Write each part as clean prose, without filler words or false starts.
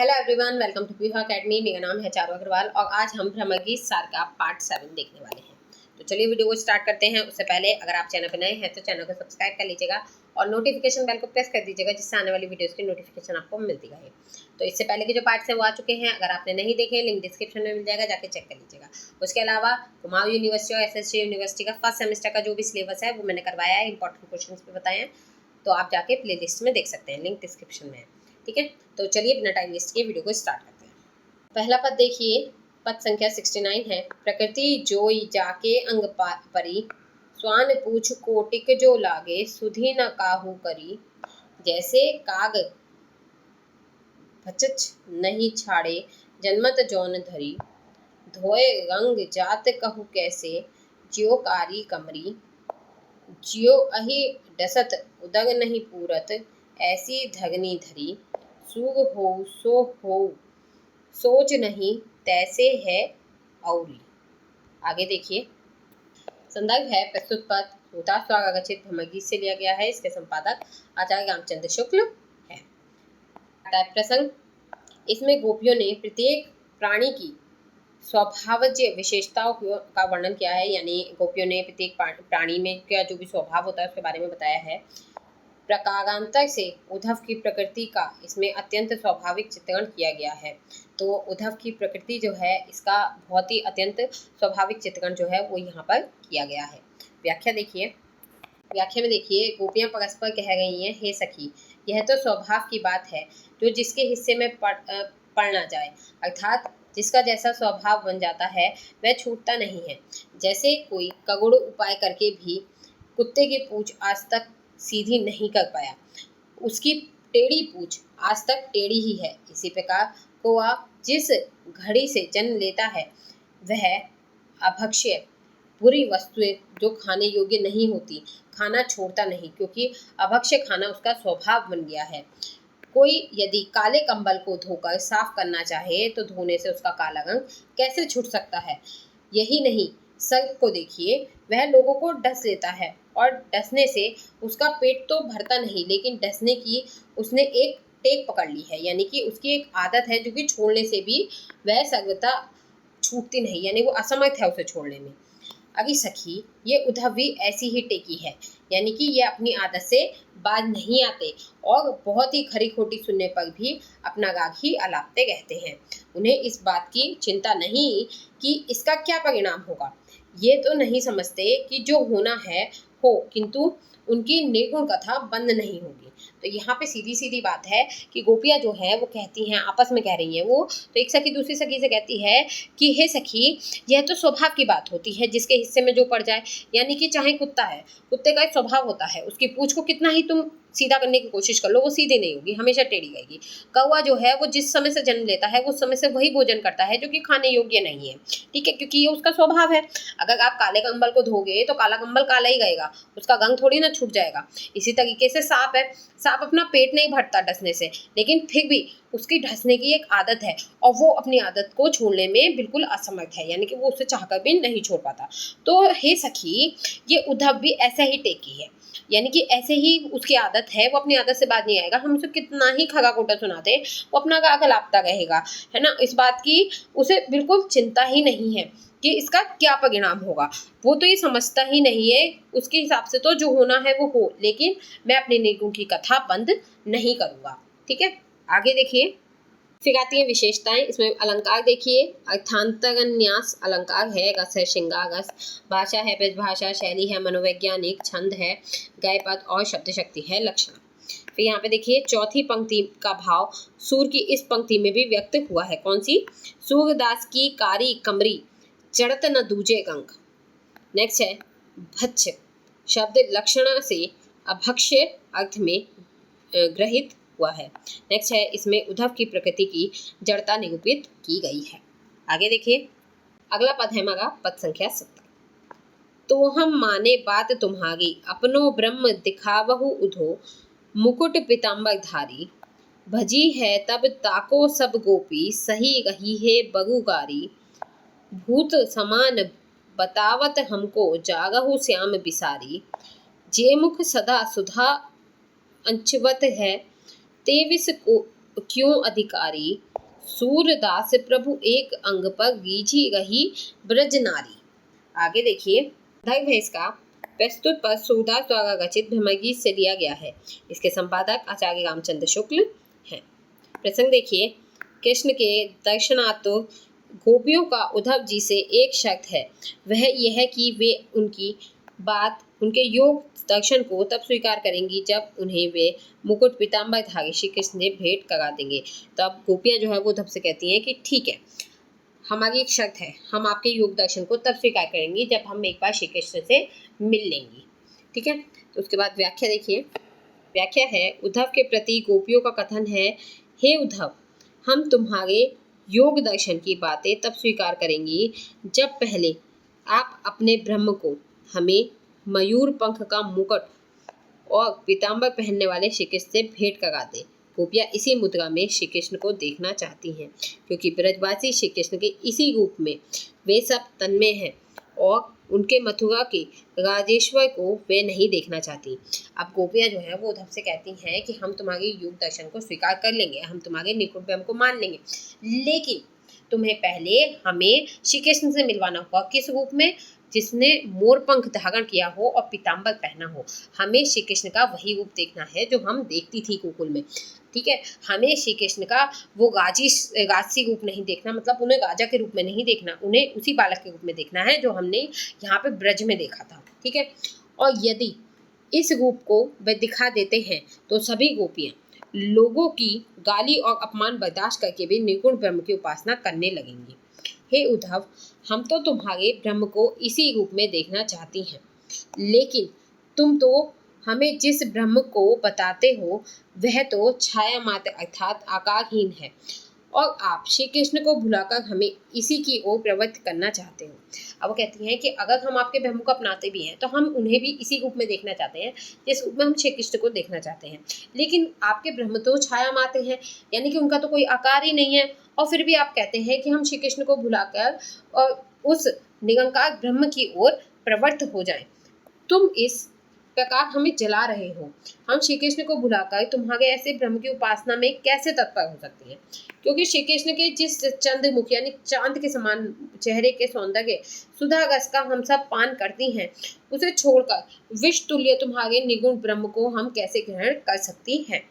Hello everyone, welcome to Pihu academy. मेरा नाम है चारू अग्रवाल और आज हम भ्रमरगीत सार का पार्ट 7 देखने वाले हैं। तो चलिए वीडियो को स्टार्ट करते हैं। उससे पहले अगर आप चैनल पर नए हैं तो चैनल को सब्सक्राइब कर लीजिएगा और नोटिफिकेशन बेल को प्रेस कर दीजिएगा, जिससे आने वाली वीडियोज़ की नोटिफिकेशन आपको मिलती रहे। तो इससे पहले के जो पार्ट्स हैं वो आ चुके हैं, अगर आपने नहीं देखे लिंक डिस्क्रिप्शन में मिल जाएगा, जाके चेक कर लीजिएगा। उसके अलावा कुमाऊं यूनिवर्सिटी और एसएससी यूनिवर्सिटी का फर्स्ट सेमेस्टर का जो भी सिलेबस है वो मैंने करवाया है, इंपॉर्टेंट क्वेश्चन भी बताए हैं, तो आप जाके प्ले लिस्ट में देख सकते हैं, लिंक डिस्क्रिप्शन में है। ठीक है, तो चलिए बिना टाइम वेस्ट किए वीडियो को स्टार्ट करते हैं। पहला पद देखिए, पद संख्या 69 है। प्रकृति जोई जाके अंग परी, स्वान पूछ कोटिक जो लागे, सुधी न काहू करी। जैसे काग भचच नहीं छाड़े, जन्मत जौन धरी। धोए रंग जात कहू कैसे, ज्यो कारी कमरी। ज्यो अहि डसत उदग नहीं पूरत, ऐसी धगनी धरी। सूग हो सो हो सोच नहीं, तैसे है औरी। आगे देखिए, संदर्भ है प्रस्तुत पद रोहतास द्वारा रचित भ्रमरगीत से लिया गया है। इसके संपादक आचार्य रामचंद्र शुक्ल है। प्रसंग, इसमें गोपियों ने प्रत्येक प्राणी की स्वभावज विशेषताओं का वर्णन किया है, यानी गोपियों ने प्रत्येक प्राणी में क्या जो भी स्वभाव होता है उसके बारे में बताया है। प्रकारांतर से उद्धव की प्रकृति का इसमें अत्यंत स्वाभाविक चित्रण किया गया है। तो उद्धव की प्रकृति जो है इसका बहुत ही अत्यंत स्वाभाविक चित्रण जो है वो यहाँ पर किया गया है। व्याख्या देखिए, व्याख्या में देखिए, गोपियाँ परस्पर कह रही हैं, हे सखी, यह तो स्वभाव की बात है जो जिसके हिस्से में पड़ ना जाए, अर्थात जिसका जैसा स्वभाव बन जाता है वह छूटता नहीं है। जैसे कोई कगुड़ उपाय करके भी कुत्ते की पूंछ आज तक सीधी नहीं कर पाया, उसकी टेढ़ी पूंछ आज तक टेढ़ी ही है, इसी प्रकार कौवा जिस घड़ी से जन्म लेता है वह अभक्ष्य बुरी वस्तुएं जो खाने योग्य नहीं होती खाना छोड़ता नहीं, क्योंकि अभक्ष्य खाना उसका स्वभाव बन गया है। कोई यदि काले कंबल को धोकर साफ करना चाहे तो धोने से उसका काला रंग कैसे छूट सकता है। यही नहीं, सर्प को देखिए, वह लोगों को डस लेता है और डसने से उसका पेट तो भरता नहीं, लेकिन डसने की उसने एक टेक पकड़ ली है, यानी कि उसकी एक आदत है जो कि छोड़ने से भी वह सर्वथा छूटती नहीं, यानी वो असमर्थ है उसे छोड़ने में। अगी सखी, ये उद्धव भी ऐसी ही टेकी है, यानी कि ये अपनी आदत से बाज नहीं आते और बहुत ही खरी खोटी सुनने पर भी अपना राग ही अलापते रहते हैं। उन्हें इस बात की चिंता नहीं कि इसका क्या परिणाम होगा। ये तो नहीं समझते कि जो होना है हो, किंतु उनकी निर्गुण कथा बंद नहीं होगी। तो यहाँ पे सीधी सीधी बात है कि गोपियाँ जो है वो कहती हैं, आपस में कह रही हैं वो, तो एक सखी दूसरी सखी से कहती है कि हे सखी, यह तो स्वभाव की बात होती है, जिसके हिस्से में जो पड़ जाए, यानी कि चाहे कुत्ता है, कुत्ते का एक स्वभाव होता है, उसकी पूंछ को कितना ही तुम सीधा करने की कोशिश कर लो वो सीधी नहीं होगी, हमेशा टेढ़ी रहेगी। कौवा जो है वो जिस समय से जन्म लेता है वो उस समय से वही भोजन करता है जो कि खाने योग्य नहीं है, ठीक है, क्योंकि ये उसका स्वभाव है। अगर आप काले कंबल को धोगे तो काला कंबल काला ही रहेगा, उसका रंग थोड़ी ना छूट जाएगा। इसी तरीके से सांप है, सांप अपना पेट नहीं भरता डसने से, लेकिन फिर भी उसकी ढसने की एक आदत है और वो अपनी आदत को छोड़ने में बिल्कुल असमर्थ है, यानी कि वो उसे चाहकर भी नहीं छोड़ पाता। तो हे सखी, ये उद्धव भी ऐसा ही टेकी है, यानी कि ऐसे ही उसकी आदत है, वो अपनी आदत से बाज नहीं आएगा। हम उसे कितना ही खगा खोटा सुनाते वो अपना गाग लापता रहेगा, है ना। इस बात की उसे बिल्कुल चिंता ही नहीं है कि इसका क्या परिणाम होगा। वो तो ये समझता ही नहीं है, उसके हिसाब से तो जो होना है वो हो, लेकिन मैं अपने निर्गुण की कथा बंद नहीं करूँगा। ठीक है, आगे देखिए, फिर आती है विशेषताएं। इसमें अलंकार देखिए, अर्थांतरन्यास अलंकार है, रस है श्रृंगार रस, भाषा है ब्रजभाषा, शैली है मनोवैज्ञानिक, छंद है गय पद और शब्द शक्ति है लक्षण। फिर यहाँ पे देखिए, चौथी पंक्ति का भाव सूर की इस पंक्ति में भी व्यक्त हुआ है। कौन सी? सूरदास की कारी कमरी, चढ़त न दूजे गंग। नेक्स्ट है भच्छ, शब्द लक्षण से अभक्ष्य अर्थ में ग्रहित हुआ है। नेक्स्ट है, इसमें उद्धव की प्रकृति की जड़ता निरूपित की गई है। आगे देखिए, अगला पद है हमारा पद संख्या 70। तो हम माने बात तुम्हारी, अपनो ब्रह्म दिखावहु उधो, मुकुट पीताम्बर धारी। भजी है तब ताको सब गोपी, सही रही है बगुगारी। भूत समान बतावत हमको, जागहु श्याम बिसारी। जे मुख सदा सुधा अंचवत है, तेविस को क्यों अधिकारी। सूरदास प्रभु एक अंग पर रीझी रही ब्रज नारी। आगे देखिए, उद्धव है इसका प्रस्तुत पर सूरदास द्वारा रचित भ्रमरगीत से लिया गया है। इसके संपादक आचार्य रामचंद्र शुक्ल हैं। प्रसंग देखिए, कृष्ण के दर्शनातुर गोपियों का उद्धव जी से एक शर्त है, वह यह कि वे उनकी बात, उनके योग दर्शन को तब स्वीकार करेंगी जब उन्हें वे मुकुट पीताम्बर धारी श्री कृष्ण से भेंट करा देंगे। तो अब गोपियां जो है वो उद्धव से कहती हैं कि ठीक है, हमारी एक शर्त है, हम आपके योग दर्शन को तब स्वीकार करेंगी जब हम एक बार श्री कृष्ण से मिल लेंगी। ठीक है, तो उसके बाद व्याख्या देखिए। व्याख्या है, उद्धव के प्रति गोपियों का कथन है, हे उद्धव, हम तुम्हारे योग दर्शन की बातें तब स्वीकार करेंगी जब पहले आप अपने ब्रह्म को हमें मयूर पंख का मुकुट और पीताम्बर पहनने वाले श्री कृष्ण से भेंट करा दे। गोपियाँ इसी मुद्रा में श्री कृष्ण को देखना चाहती हैं, क्योंकि ब्रजवासी श्री कृष्ण के इसी रूप में वे सब तन्मय हैं और उनके मथुरा के राजेश्वर को वे नहीं देखना चाहती। अब गोपियाँ जो है वो उद्धव से कहती हैं कि हम तुम्हारे योग दर्शन को स्वीकार कर लेंगे, हम तुम्हारे निकुट ब्रह्म को मान लेंगे, लेकिन तुम्हें पहले हमें श्री कृष्ण से मिलवाना होगा। किस रूप में? जिसने मोर पंख धारण किया हो और पीताम्बर पहना हो। हमें श्री कृष्ण का वही रूप देखना है जो हम देखती थी गोकुल में। ठीक है, हमें श्री कृष्ण का वो राजसी रूप नहीं देखना, मतलब उन्हें राजा के रूप में नहीं देखना, उन्हें उसी बालक के रूप में देखना है जो हमने यहाँ पे ब्रज में देखा था। ठीक है, और यदि इस रूप को वे दिखा देते हैं तो सभी गोपियाँ लोगों की गाली और अपमान बर्दाश्त करके भी निर्गुण ब्रह्म की उपासना करने लगेंगी। हे उद्धव, हम तो तुम्हारे ब्रह्म को इसी रूप में देखना चाहती हैं, लेकिन तुम तो हमें जिस ब्रह्म को बताते हो वह तो छाया मात्र अर्थात आकारहीन है, और आप श्री कृष्ण को भुलाकर हमें इसी की ओर प्रवृत्त करना चाहते हो। अब वो कहती हैं कि अगर हम आपके ब्रह्म को अपनाते भी हैं तो हम उन्हें भी इसी रूप में देखना चाहते हैं जिस रूप में हम श्री कृष्ण को देखना चाहते हैं, लेकिन आपके ब्रह्म तो छाया मात्र है, यानी कि उनका तो कोई आकार ही नहीं है, और फिर भी आप कहते हैं कि हम श्री कृष्ण को भुलाकर और उस निरंकार ब्रह्म की ओर प्रवृत्त हो जाएं। तुम इस प्रकार हमें जला रहे हो। हम श्री कृष्ण को भुलाकर तुम्हारे ऐसे ब्रह्म की उपासना में कैसे तत्पर हो सकते हैं? क्योंकि श्री कृष्ण के जिस चंद्रमुख यानी चांद के समान चेहरे के सौंदर्य सुधा रस का हम सब पान करती हैं, उसे छोड़कर विष तुल्य तुम्हारे निगुण ब्रह्म को हम कैसे ग्रहण कर सकती हैं?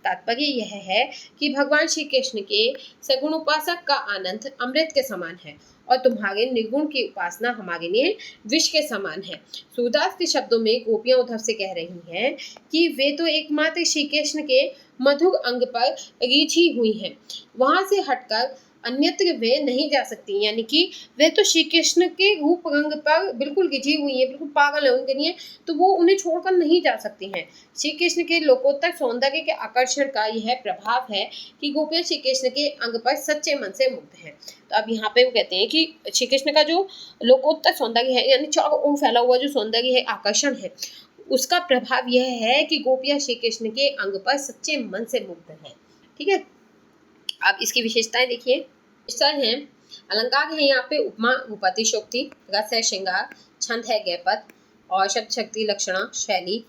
तात्पर्य यह है कि भगवान श्री कृष्ण के सगुण उपासक का आनंद अमृत के समान है और तुम्हारे निर्गुण की उपासना हमारे लिए विष के समान है। सूरदास के शब्दों में गोपियां उद्धव से कह रही हैं कि वे तो एकमात्र श्री कृष्ण के मधुर अंग पर रीझी हुई हैं, वहां से हटकर अन्यत्र वे नहीं जा सकती, यानी कि वे तो श्री कृष्ण के रूप रंग पर बिल्कुल गिजी हुई हैं, बिल्कुल पागल है उनके लिए, तो वो उन्हें छोड़कर नहीं जा सकती हैं। श्री कृष्ण के लोकोत्तर सौंदर्य के आकर्षण का यह प्रभाव है कि गोपियां श्री कृष्ण के अंग पर सच्चे मन से मुग्ध हैं। तो अब यहाँ पे वो कहते हैं कि श्री कृष्ण का जो लोकोत्तर सौंदर्य है, यानी चारों ओर फैला हुआ जो सौंदर्य है, आकर्षण है, उसका प्रभाव यह है कि गोपियां श्री कृष्ण के अंग पर सच्चे मन से मुग्ध हैं। ठीक है, अब इसकी विशेषताएं देखिए। विशेषताएं हैं, अलंकार है यहाँ पे उपमा उपपत्ति शोक्ति, रस है श्रृंगार, छंद है गैपद और शब्द शक्ति लक्षणा शैली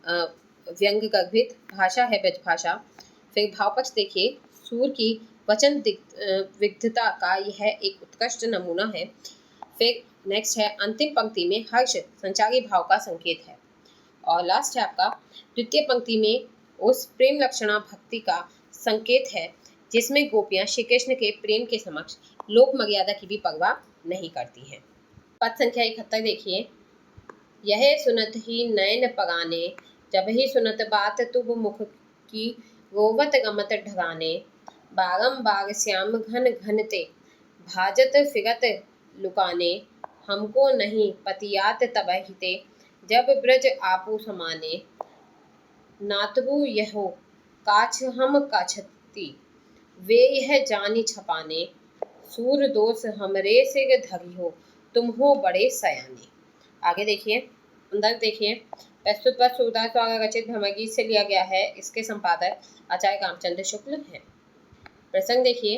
व्यंग गर्भित, भाषा है ब्रज भाषा। फिर भाव पक्ष देखिए, सूर की वचन विविधता का यह एक उत्कृष्ट नमूना है। फिर नेक्स्ट है अंतिम पंक्ति में हर्ष संचारी भाव का संकेत है, और लास्ट है आपका द्वितीय पंक्ति में उस प्रेम लक्षणा भक्ति का संकेत है जिसमें गोपियां श्री कृष्ण के प्रेम के समक्ष लोक मर्यादा की भी परवाह नहीं करती हैं। पद संख्या 71 देखिए, यह सुनत ही नयन पगाने, जब ही सुनत बात तुब मुख की, रोवत गमत ढगाने, बारंबार श्याम घन घनते, भाजत फिरत लुकाने, हमको नहीं पतियात तबहिते, जब ब्रज आपू समाने, नातबु यहो काछ हम काछती, वे यह जानी छपाने, सूर दोष हमरे से धरी हो, तुम हो बड़े सयाने। आगे देखिए, अंदर देखिए, प्रस्तुत पर सूरदास द्वारा रचित भ्रमरगीत से लिया गया है। इसके संपादक आचार्य रामचंद्र शुक्ल हैं। प्रसंग देखिए,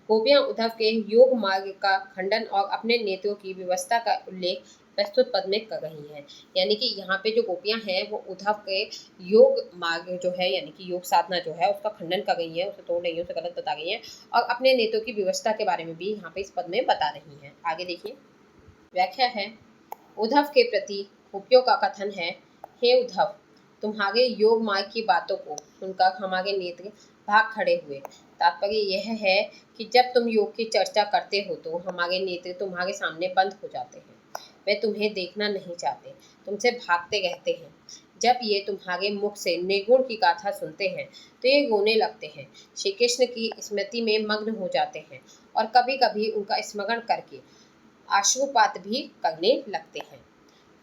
गोपियां उद्धव के योग मार्ग का खंडन और अपने नेत्रों की व्यवस्था का उल्लेख प्रस्तुत पद में कर रही हैं। यानी कि यहाँ पे जो गोपियाँ हैं वो उद्धव के योग मार्ग जो है यानी कि योग साधना जो है उसका खंडन कर गई हैं, उसे तोड़ रही हैं, उसे गलत बता गई हैं और अपने नेत्रों की व्यवस्था के बारे में भी यहाँ पे इस पद में बता रही हैं। आगे देखिए, व्याख्या है, उद्धव के प्रति गोपियों का कथन है, हे उद्धव, तुम्हारे योग मार्ग की बातों को सुनकर हमारे नेत्र भाग खड़े हुए। तात्पर्य यह है कि जब तुम योग की चर्चा करते हो तो हमारे नेत्र तुम्हारे सामने बंद हो जाते हैं, वे तुम्हें देखना नहीं चाहते, तुमसे भागते रहते हैं। जब ये तुम्हारे मुख से निर्गुण की गाथा सुनते हैं तो ये रोने लगते हैं, श्री कृष्ण की स्मृति में मग्न हो जाते हैं और कभी कभी उनका स्मरण करके अश्रुपात भी करने लगते हैं।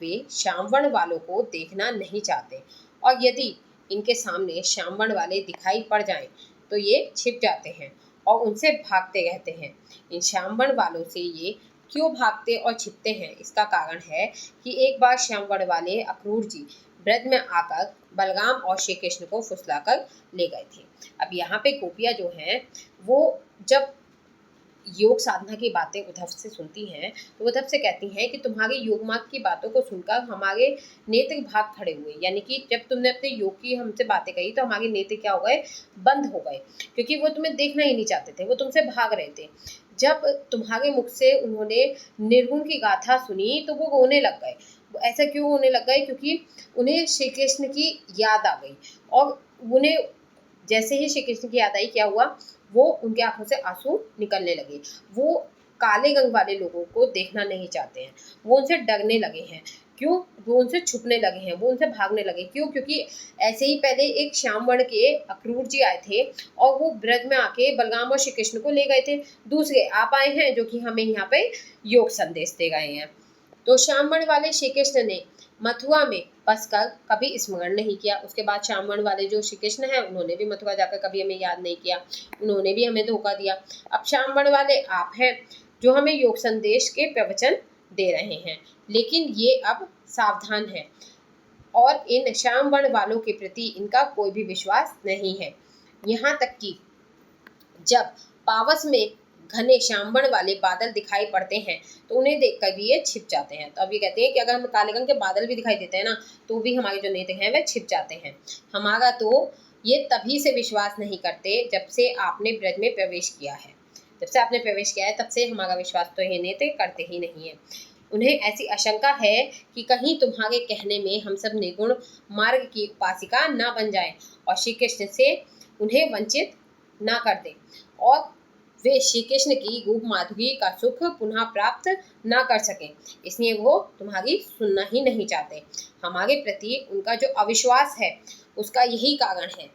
वे श्यामवर्ण वालों को देखना नहीं चाहते और यदि इनके सामने श्यामवर्ण वाले दिखाई पड़ जाएं तो ये छिप जाते हैं और उनसे भागते रहते हैं। इन श्यामवर्ण वालों से ये क्यों भागते और छिपते हैं, इसका कारण है कि एक बार श्यामवर्ण वाले अक्रूर जी ब्रज में आकर बलराम और श्री कृष्ण को फुसलाकर ले गए थे। अब यहाँ पे गोपियाँ जो हैं वो जब योग साधना की बातें उद्धव से सुनती हैं तो उद्धव से कहती हैं कि तुम्हारे योग मार्ग की बातों को सुनकर हमारे नेत्र भाग खड़े हुए। यानी कि जब तुमने अपने योग की हमसे बातें कही तो हमारे नेत्र क्या हो गए, बंद हो गए, क्योंकि वो तुम्हें देखना ही नहीं चाहते थे, वो तुमसे भाग रहे थे। जब तुम्हारे मुख से उन्होंने निर्गुण की गाथा सुनी तो वो रोने लग गए। ऐसा क्यों होने लग गए, क्योंकि उन्हें श्री कृष्ण की याद आ गई और उन्हें जैसे ही श्री कृष्ण की याद आई क्या हुआ, वो उनके आंखों से आंसू निकलने लगे। वो काले रंग वाले लोगों को देखना नहीं चाहते हैं, वो उनसे डरने लगे हैं। क्यों? वो उनसे छुपने लगे हैं, वो उनसे भागने लगे। क्यों? क्योंकि ऐसे ही पहले एक श्यामवर्ण के अक्रूर जी आए थे और वो ब्रज में आके बलराम और श्री कृष्ण को ले गए थे। दूसरे आप आए हैं जो कि हमें यहाँ पे योग संदेश दे गए हैं। तो श्यामवर्ण वाले श्री कृष्ण ने मथुरा में बसकर कभी स्मरण नहीं किया। उसके बाद श्यामवर्ण वाले जो श्री कृष्ण है उन्होंने भी मथुरा जाकर कभी हमें याद नहीं किया, उन्होंने भी हमें धोखा दिया। अब श्यामवर्ण वाले आप हैं जो हमें योग संदेश के प्रवचन दे रहे हैं, लेकिन ये अब सावधान है और इन श्यामवर्ण वालों के प्रति इनका कोई भी विश्वास नहीं है। यहाँ तक कि जब पावस में घने श्यामवर्ण वाले बादल दिखाई पड़ते हैं तो उन्हें देखकर भी ये छिप जाते हैं। तो अब ये कहते हैं कि अगर हमें काले रंग के बादल भी दिखाई देते हैं ना तो भी हमारे जो नेत्र हैं वे छिप जाते हैं। हमारा तो ये तभी से विश्वास नहीं करते जब से आपने ब्रज में प्रवेश किया है। जब से आपने प्रवेश किया है तब से हमारा विश्वास तो ये नेत्र करते ही नहीं है। उन्हें ऐसी आशंका है कि कहीं तुम्हारे कहने में हम सब निर्गुण मार्ग की उपासिका ना बन जाए और श्री कृष्ण से उन्हें वंचित ना कर दे और वे श्री कृष्ण की रूप माधुरी का सुख पुनः प्राप्त ना कर सके, इसलिए वो तुम्हारी सुनना ही नहीं चाहते। हमारे प्रति उनका जो अविश्वास है उसका यही कारण है।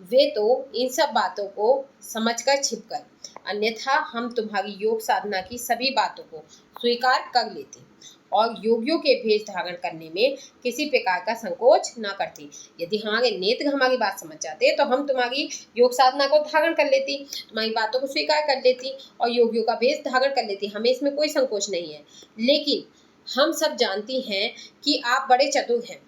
वे तो इन सब बातों को समझकर छिपकर, अन्यथा हम तुम्हारी योग साधना की सभी बातों को स्वीकार कर लेते और योगियों के भेष धारण करने में किसी प्रकार का संकोच ना करती। यदि हमारे नेत्र हमारी बात समझ जाते तो हम तुम्हारी योग साधना को धारण कर लेती, तुम्हारी बातों को स्वीकार कर लेती और योगियों का भेष धारण कर लेती। हमें इसमें कोई संकोच नहीं है, लेकिन हम सब जानती हैं कि आप बड़े चतुर हैं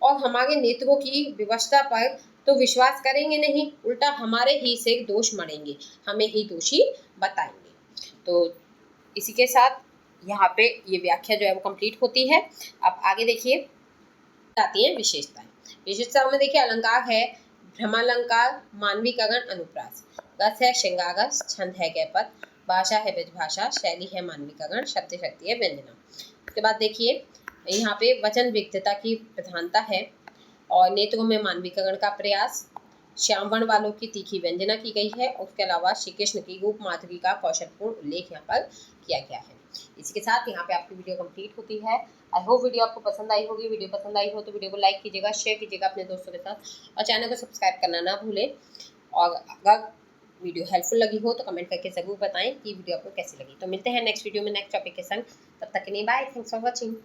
और हमारे नेत्रों की व्यवस्था पर तो विश्वास करेंगे नहीं, उल्टा हमारे ही से दोष मढ़ेंगे, हमें ही दोषी बताएंगे। तो इसी के साथ यहाँ पे ये व्याख्या जो है वो कंप्लीट होती है। अब आगे देखिए आती है विशेषताएं। विशेषताओं में देखिए अलंकार है भ्रमालंकार, मानवीकरण, अनुप्रास, रस है श्रृंगारस, छंद है गैपद, भाषा है ब्रजभाषा, शैली है मानवीकरण, शब्द शक्ति है व्यंजना। उसके बाद देखिए यहाँ पे वचन विविधता की प्रधानता है और नेत्रों में मानवीकरण का प्रयास, श्यामवर्ण वालों की तीखी व्यंजना की गई है। उसके अलावा श्री कृष्ण की रूप माधुरी का कौशलपूर्ण उल्लेख यहाँ पर किया गया है। इसी के साथ यहाँ पे आपकी वीडियो कंप्लीट होती है। आई होप वीडियो आपको पसंद आई होगी। वीडियो पसंद आई हो तो वीडियो को लाइक कीजिएगा, शेयर कीजिएगा अपने दोस्तों के साथ और चैनल को सब्सक्राइब करना ना भूलें। और अगर वीडियो हेल्पफुल लगी हो तो कमेंट करके ज़रूर बताएं कि वीडियो आपको कैसी लगी। तो मिलते हैं नेक्स्ट वीडियो में नेक्स्ट टॉपिक के संग। तब तक के लिए बाय, थैंक्स फॉर वॉचिंग।